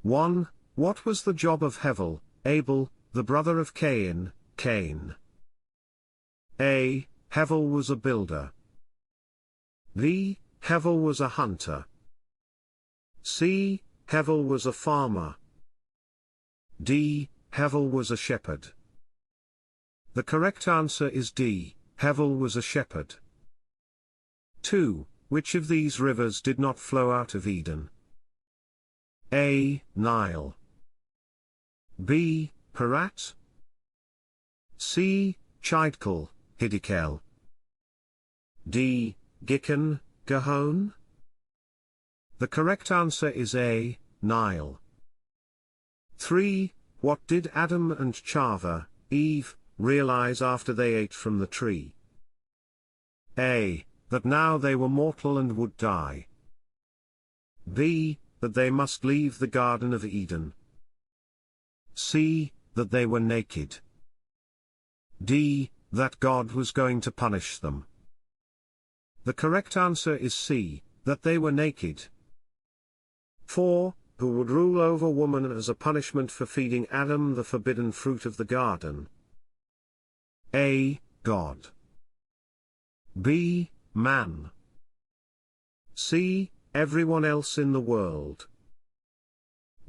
1. What was the job of Hevel, Abel, the brother of Cain, Cain? A. Hevel was a builder. B. Hevel was a hunter. C. Hevel was a farmer. D. Hevel was a shepherd. The correct answer is D. Hevel was a shepherd. 2. Which of these rivers did not flow out of Eden? A. Nile. B. Parat. C. Chidkel, Hiddekel. D. Gihon, Gihon. The correct answer is A. Nile. 3. What did Adam and Chava, Eve, realize after they ate from the tree? A. That now they were mortal and would die. B. That they must leave the Garden of Eden. C. That they were naked. D. That God was going to punish them. The correct answer is C. That they were naked. 4. Who would rule over woman as a punishment for feeding Adam the forbidden fruit of the garden? A. God. B. Man. C. Everyone else in the world.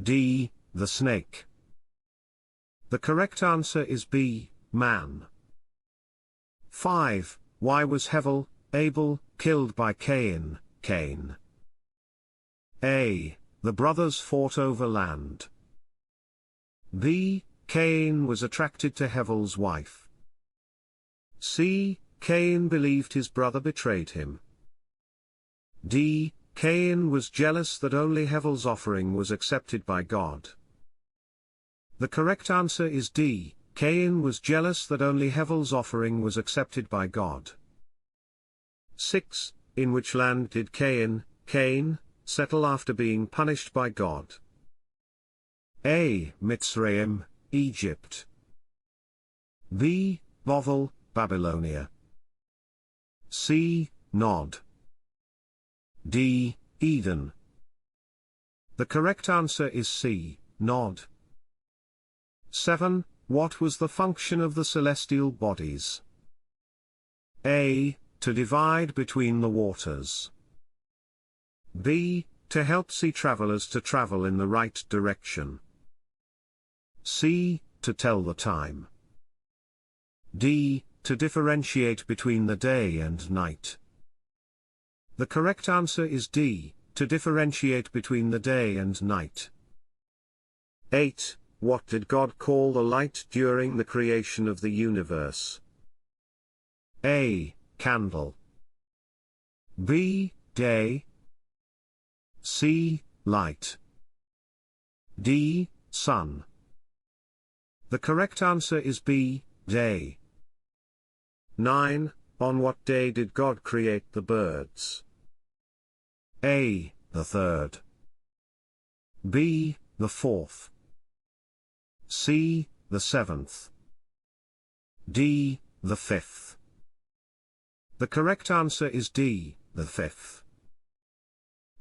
D. The snake. The correct answer is B. Man. 5. Why was Hevel, Abel, killed by Cain, Cain? A. The brothers fought over land. B. Cain was attracted to Hevel's wife. C. Cain believed his brother betrayed him. D. Cain was jealous that only Hevel's offering was accepted by God. The correct answer is D. Cain was jealous that only Hevel's offering was accepted by God. 6. In which land did Cain, settle after being punished by God? A. Mitzrayim, Egypt. B. Bovel, Babylonia. C. Nod. D. Eden. The correct answer is C. Nod. 7. What was the function of the celestial bodies? A. To divide between the waters. B. To help sea travelers to travel in the right direction. C. To tell the time. D. To differentiate between the day and night. The correct answer is D. To differentiate between the day and night. 8. What did God call the light during the creation of the universe? A. Candle. B. Day. C. Light. D. Sun. The correct answer is B. Day. 9. On what day did God create the birds? A. The third. B. The fourth. C. The seventh. D. The fifth. The correct answer is D. The fifth.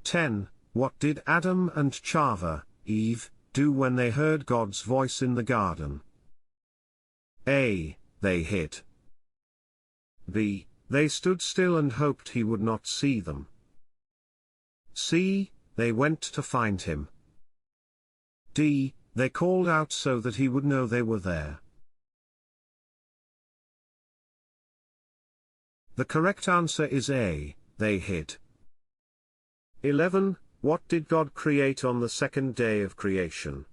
10. What did Adam and Chava, Eve, do when they heard God's voice in the garden? A. They hid. B. They stood still and hoped he would not see them. C. They went to find him. D. They called out so that he would know they were there. The correct answer is A. They hid. 11. What did God create on the second day of creation?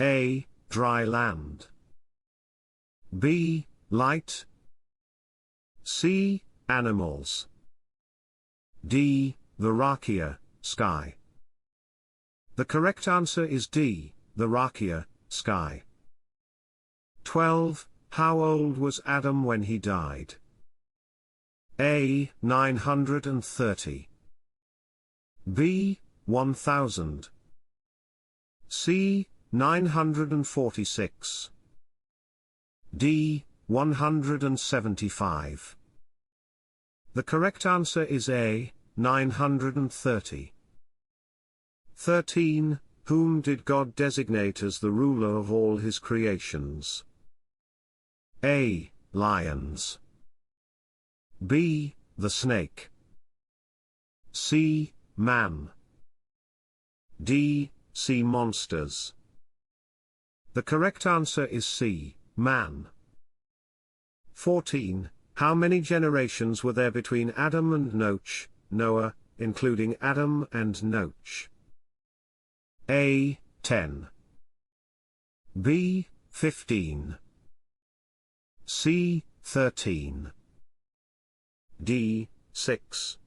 A. Dry land. B. Light. C. Animals. D. The Rakia, sky. The correct answer is D. The Rakia, sky. 12. How old was Adam when he died? A. 930. B. 1000. C. 946. D. 175. The correct answer is A. 930. 13. whom did God designate as the ruler of all his creations? A. Lions. B. The snake. C. Man. D. Sea monsters. The correct answer is C. Man. 14. How many generations were there between Adam and Noach, Noah, including Adam and Noach? A. 10. B. 15. C. 13. D. 6.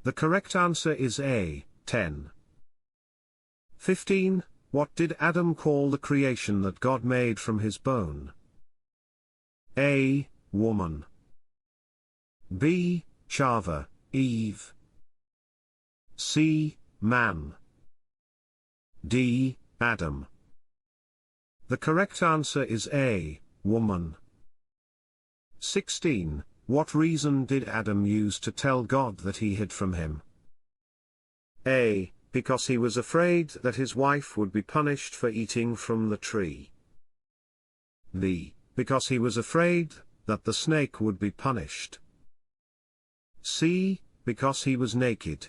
The correct answer is A. 10. 15. What did Adam call the creation that God made from his bone? A. Woman. B. Chava, Eve. C. Man. D. Adam. The correct answer is A. Woman. 16. What reason did Adam use to tell God that he hid from him? A. Because he was afraid that his wife would be punished for eating from the tree. B. Because he was afraid that the snake would be punished. C. Because he was naked.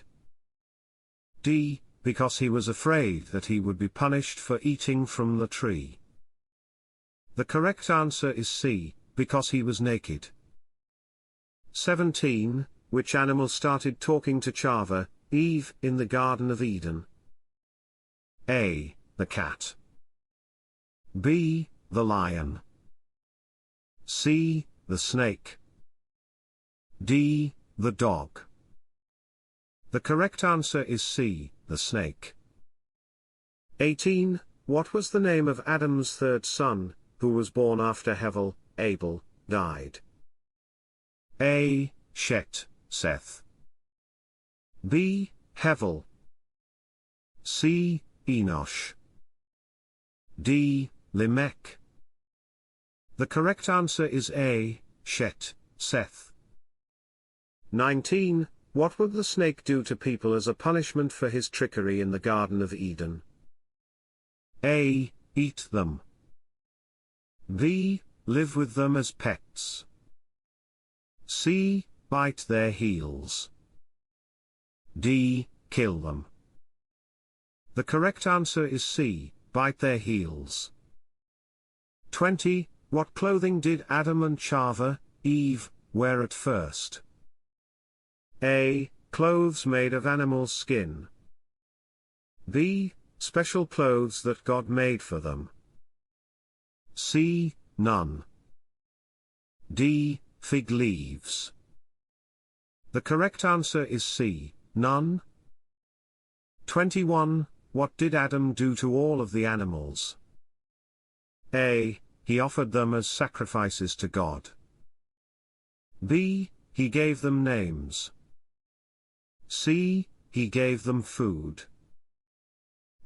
D. Because he was afraid that he would be punished for eating from the tree. The correct answer is C. Because he was naked. 17. Which animal started talking to Chava, Eve, in the Garden of Eden? A. The cat. B. The lion. C. The snake. D. The dog. The correct answer is C. The snake. 18. What was the name of Adam's third son, who was born after Abel, died? A. Shet, Seth. B. Hevel. C. Enosh. D. Lamech. The correct answer is A. Shet, Seth. 19. What would the snake do to people as a punishment for his trickery in the Garden of Eden? A. Eat them. B. Live with them as pets. C. Bite their heels. D. Kill them. The correct answer is C. Bite their heels. 20. What clothing did Adam and Chava, Eve, wear at first? A. Clothes made of animal skin. B. Special clothes that God made for them. C. None. D. Fig leaves. The correct answer is C. None. 21. What did Adam do to all of the animals? A. He offered them as sacrifices to God. B. He gave them names. C. He gave them food.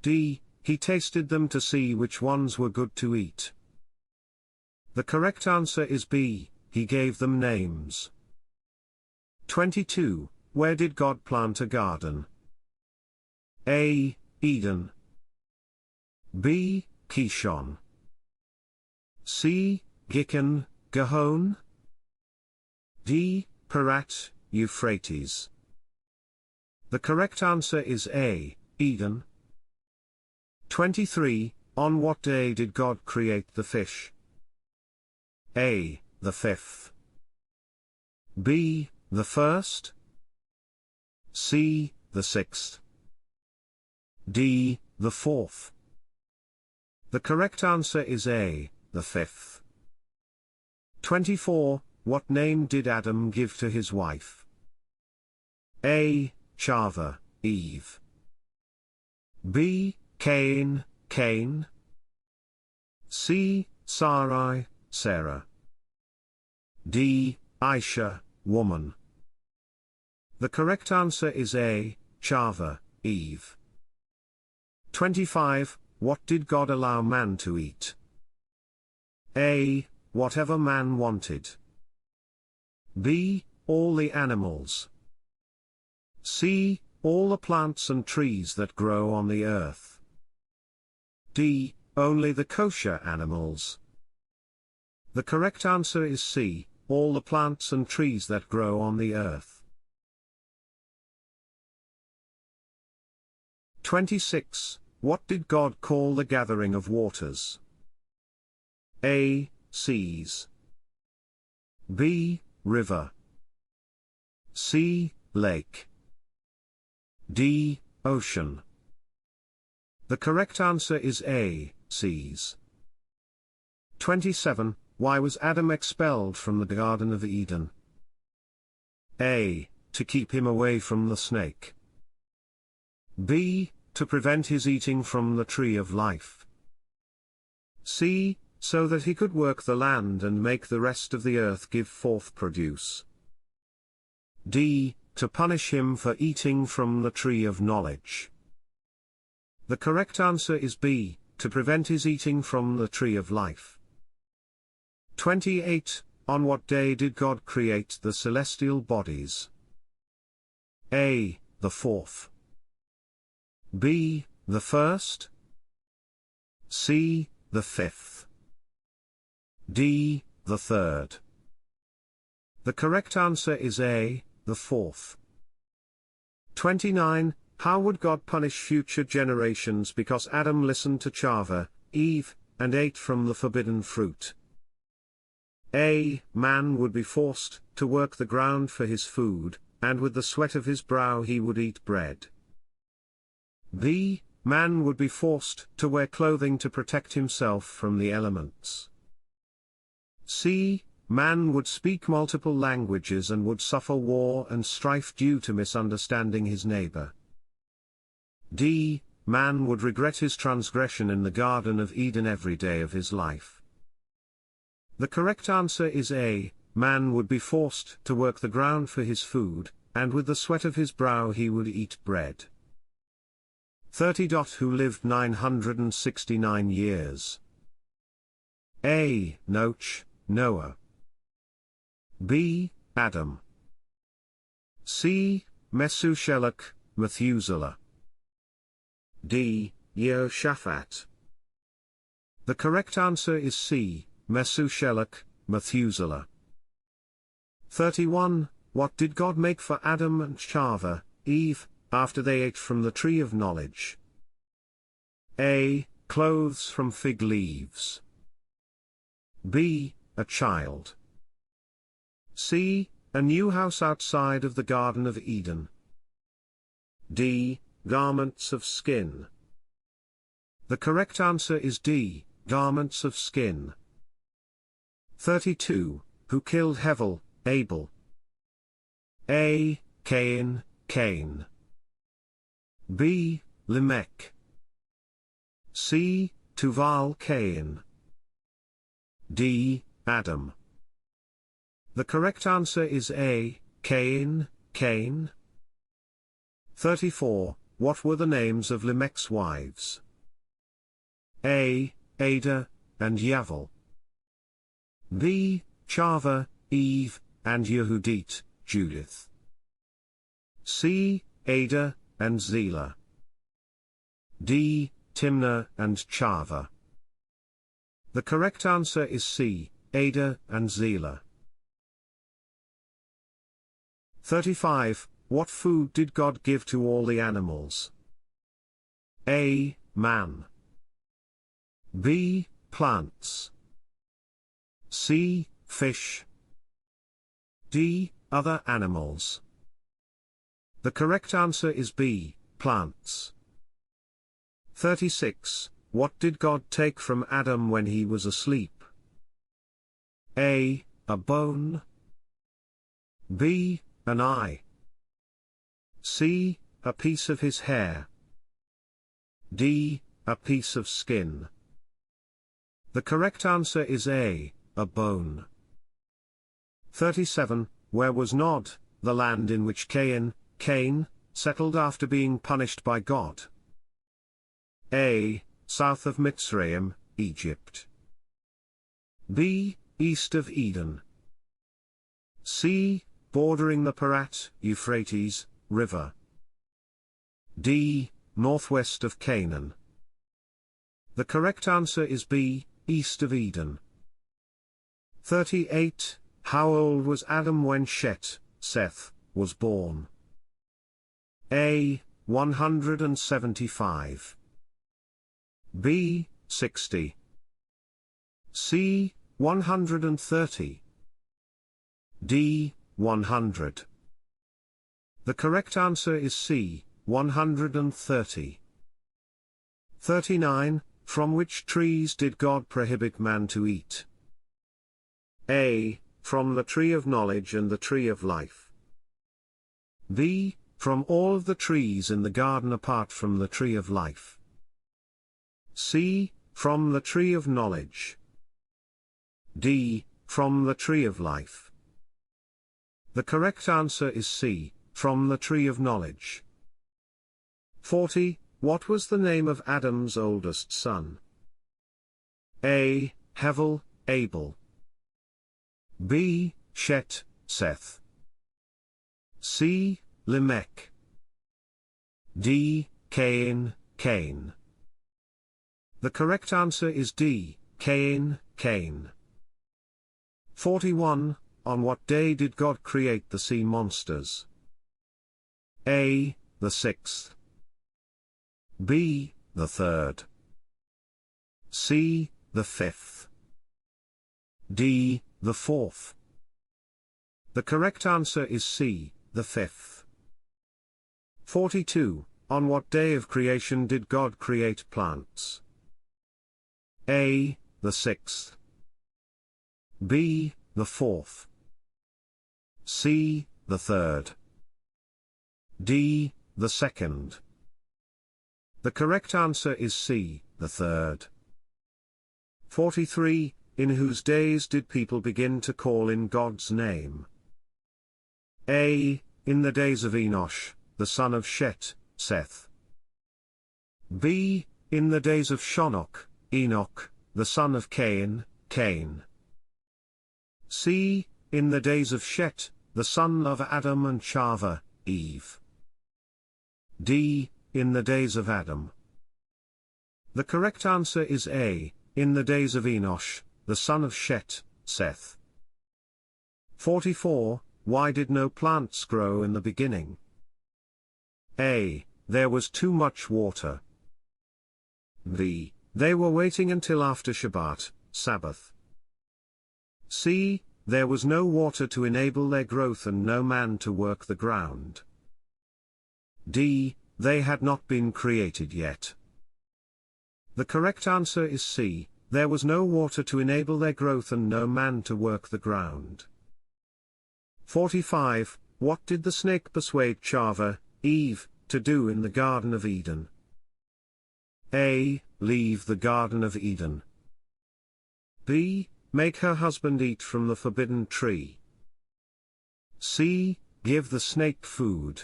D. He tasted them to see which ones were good to eat. The correct answer is B. He gave them names. 22. Where did God plant a garden? A. Eden. B. Kishon. C. Gihon, Gihon. D. Parat, Euphrates. The correct answer is A. Eden. 23. On what day did God create the fish? A. The 5th. B. The 1st. C. The 6th. D. The 4th. The correct answer is A. The 5th. 24. What name did Adam give to his wife? A. Chava, Eve. B. Cain, Cain. C. Sarai, Sarah. D. Aisha, woman. The correct answer is A. Chava, Eve. 25. What did God allow man to eat? A. Whatever man wanted. B. All the animals. C. all the plants and trees that grow on the earth. D. Only the kosher animals. The correct answer is C. All the plants and trees that grow on the earth. 26. What did God call the gathering of waters? A. Seas. B. River. C. Lake. D. Ocean. The correct answer is A. Seas. 27. Why was Adam expelled from the Garden of Eden? A. To keep him away from the snake. B. To prevent his eating from the tree of life. C. So that he could work the land and make the rest of the earth give forth produce. D. To punish him for eating from the tree of knowledge. The correct answer is B. To prevent his eating from the tree of life. 28. On what day did God create the celestial bodies? A. The fourth. B. The first. C. The fifth. D. The third. The correct answer is A. The fourth. 29. How would God punish future generations because Adam listened to Chava, Eve, and ate from the forbidden fruit? A. Man would be forced to work the ground for his food, and with the sweat of his brow he would eat bread. B. Man would be forced to wear clothing to protect himself from the elements. C. Man would speak multiple languages and would suffer war and strife due to misunderstanding his neighbor. D. Man would regret his transgression in the Garden of Eden every day of his life. The correct answer is A. Man would be forced to work the ground for his food, and with the sweat of his brow he would eat bread. 30. Who lived 969 years? A. Noach, Noah. B. Adam. C. Methuselah, Methuselah. D. Yehoshaphat. The correct answer is C. Methuselah, Methuselah. 31. What did God make for Adam and Chava, Eve, after they ate from the tree of knowledge? A. Clothes from fig leaves. B. A child. C. A new house outside of the Garden of Eden. D. Garments of skin. The correct answer is D. Garments of skin. 32. Who killed Hevel, Abel? A. Cain, Cain. B. Lamech. C. Tuval Cain. D. Adam. The correct answer is A. Cain, Cain. 34. What were the names of Lamech's wives? A. Ada, and Yavel. B. Chava, Eve, and Yehudit, Judith. C. Ada, and Zillah. D. Timnah and Chava. The correct answer is C. Ada and Zillah. 35. What food did God give to all the animals? A. Man. B. Plants. C. Fish. D. Other animals. The correct answer is B. Plants. 36. What did God take from Adam when he was asleep? A. A bone. B. An eye. C. A piece of his hair. D. A piece of skin. The correct answer is A. A bone. 37. Where was Nod, the land in which Cain, settled after being punished by God? A. South of Mitzrayim, Egypt. B. East of Eden. C. Bordering the Euphrates River. D. Northwest of Canaan. The correct answer is B. East of Eden. 38. How old was Adam when Seth, was born? A. 175. B. 60. C. 130. D. 100. The correct answer is C. 130. 39. From which trees did God prohibit man to eat? A. From the tree of knowledge and the tree of life. B. From all of the trees in the garden apart from the tree of life. C. From the tree of knowledge. D. From the tree of life. The correct answer is C. From the tree of knowledge. 40. What was the name of Adam's oldest son? A. Hevel, Abel. B. Seth. C. Lamech. D. Cain. The correct answer is D. Cain. 41. On what day did God create the sea monsters? A. The 6th. B. The 3rd. C. The 5th. D. The 4th. The correct answer is C. The 5th. 42. On what day of creation did God create plants? A. The 6th. B. The 4th. C. The 3rd. D. The 2nd. The correct answer is C. The 3rd. 43. In whose days did people begin to call in God's name? A. In the days of Enosh, the son of Seth. B. In the days of Enoch, the son of Cain. C. In the days of the son of Adam and Chava, Eve. D. In the days of Adam. The correct answer is A. In the days of Enosh, the son of Seth. 44. Why did no plants grow in the beginning? A. There was too much water. B. They were waiting until after Shabbat, Sabbath. C. There was no water to enable their growth and no man to work the ground. D. They had not been created yet. The correct answer is C. There was no water to enable their growth and no man to work the ground. 45. What did the snake persuade Chava, Eve, to do in the Garden of Eden? A. Leave the Garden of Eden. B. Make her husband eat from the forbidden tree. C. Give the snake food.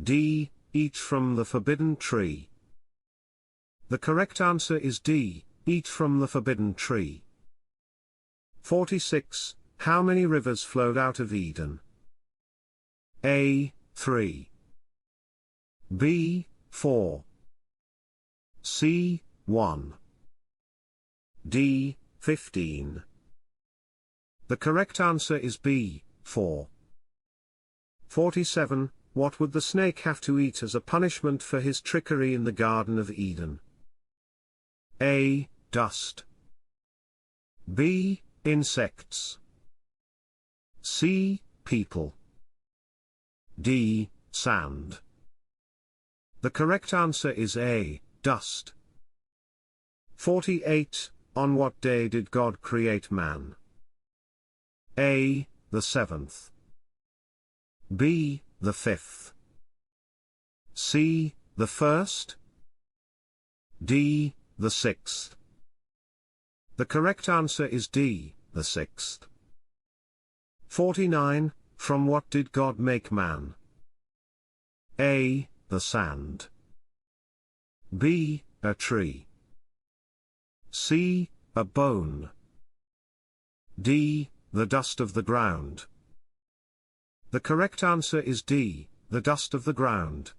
D. Eat from the forbidden tree. The correct answer is D. Eat from the forbidden tree. 46. How many rivers flowed out of Eden? A. 3. B. 4. C. 1. D. 15. The correct answer is B. 4. 47. What would the snake have to eat as a punishment for his trickery in the Garden of Eden? A. Dust. B. Insects. C. People. D. Sand. The correct answer is A. Dust. 48. On what day did God create man? A. The 7th. B. The 5th. C. The 1st. D. The 6th. The correct answer is D. The 6th. 49. From what did God make man? A. The sand. B. A tree. C. A bone. D. The dust of the ground. The correct answer is D. The dust of the ground.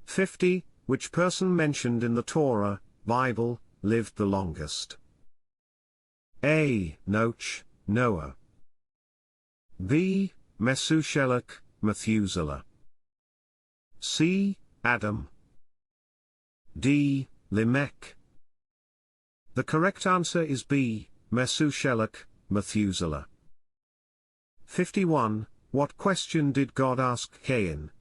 50. Which person mentioned in the Torah, Bible, lived the longest? A. Noach, Noah. B. Mesushelach, Methuselah. C. Adam. D. Lamech. The correct answer is B. Mesushelach, Methuselah. 51. What question did God ask Cain?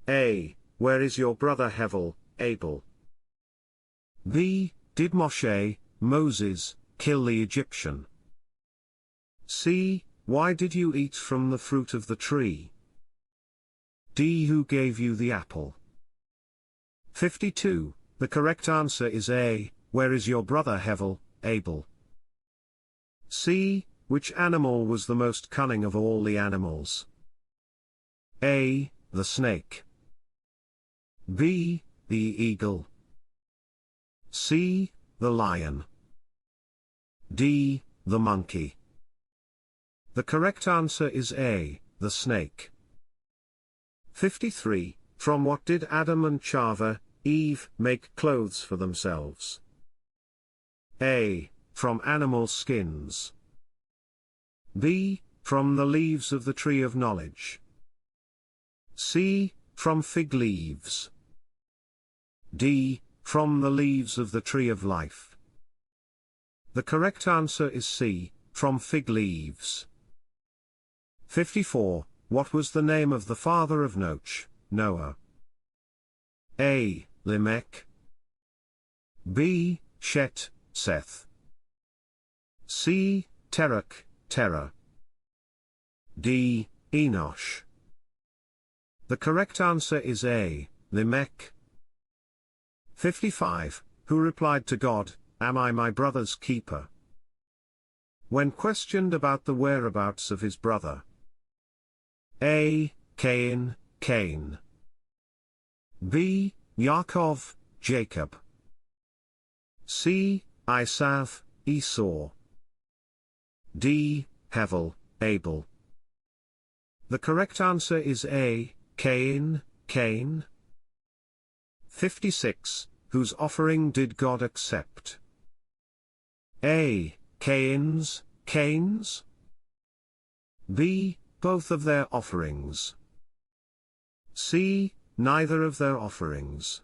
A. Where is your brother Hevel, Abel? B. Did Moses, kill the Egyptian? C. Why did you eat from the fruit of the tree? D. Who gave you the apple? 52. The correct answer is A. Where is your brother Hevel, Abel? C. Which animal was the most cunning of all the animals? A. The snake. B. The eagle. C. The lion. D. The monkey. The correct answer is A. The snake. 53. From what did Adam and Chava, Eve, make clothes for themselves? A. From animal skins. B. From the leaves of the tree of knowledge. C. From fig leaves. D. From the leaves of the tree of life. The correct answer is C. From fig leaves. 54. What was the name of the father of Noach, Noah? A. Lamech. B. Shet, Seth. C. Terach, Terah. D. Enosh. The correct answer is A. Lamech. 55. Who replied to God, Am I my brother's keeper? When questioned about the whereabouts of his brother. A. Cain, Cain. B. Yaakov, Jacob. C. Esav, Esau. D. Hevel, Abel. The correct answer is A. Cain, Cain. 56. Whose offering did God accept? A. Cain's, Cain's. B. Both of their offerings. C. Neither of their offerings.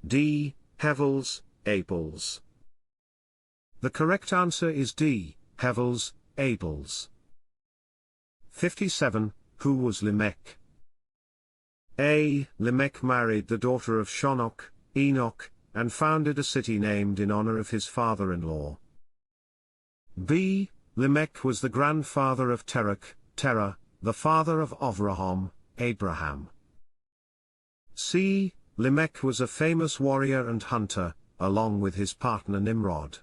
D. Hevel's, Abel's. The correct answer is D. Hevel's, Abel's. 57. Who was Lamech? A. Lamech married the daughter of Shonok, Enoch, and founded a city named in honor of his father-in-law. B. Lamech was the grandfather of Terach, Terah, the father of Avraham, Abraham. C. Lamech was a famous warrior and hunter, along with his partner Nimrod.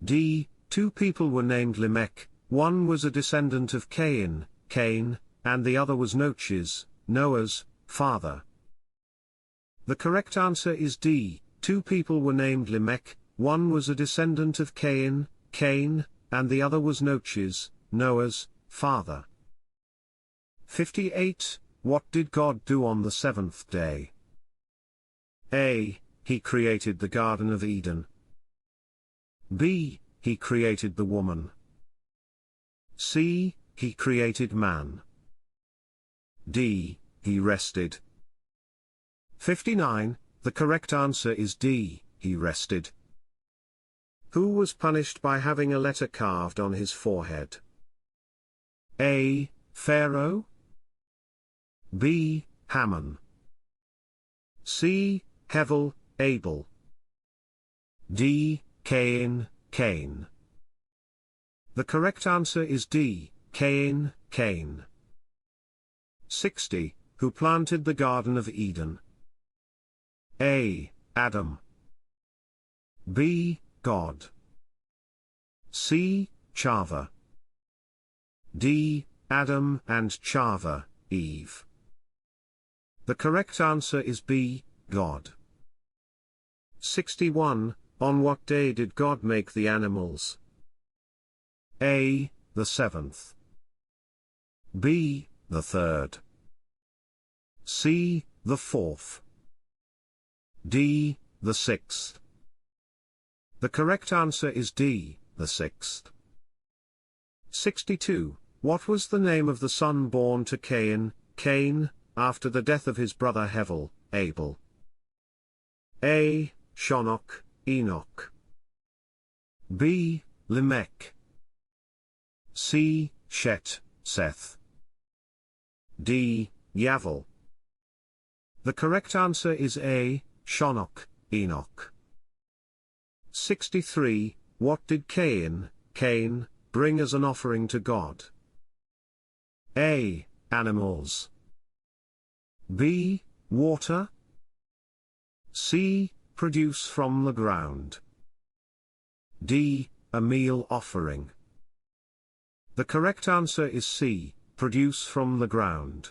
D. Two people were named Lamech, one was a descendant of Cain, Cain, and the other was Noah's, father. The correct answer is D. Two people were named Lamech, one was a descendant of Cain, Cain, and the other was Noah's, father. 58. What did God do on the seventh day? A. He created the Garden of Eden. B. He created the woman. C. He created man. D. He rested. 59. The correct answer is D. He rested. Who was punished by having a letter carved on his forehead? A. Pharaoh. B. Haman. C. Hevel, Abel. D. Cain, Cain. The correct answer is D. Cain, Cain. 60. Who planted the Garden of Eden? A. Adam. B. God. C. Chava. D. Adam and Chava, Eve. The correct answer is B. God. 61. On what day did God make the animals? A. The seventh. B. The third. C. The fourth. D. The sixth. The correct answer is D. The sixth. 62. What was the name of the son born to Cain, after the death of his brother Hevel, Abel? A. Shonok, Enoch. B. Lamech. C. Shet, Seth. D. Yavel. The correct answer is A. Shonok, Enoch. 63. What did Cain, bring as an offering to God? A. Animals. B. Water. C. Produce from the ground. D. A meal offering. The correct answer is C. Produce from the ground.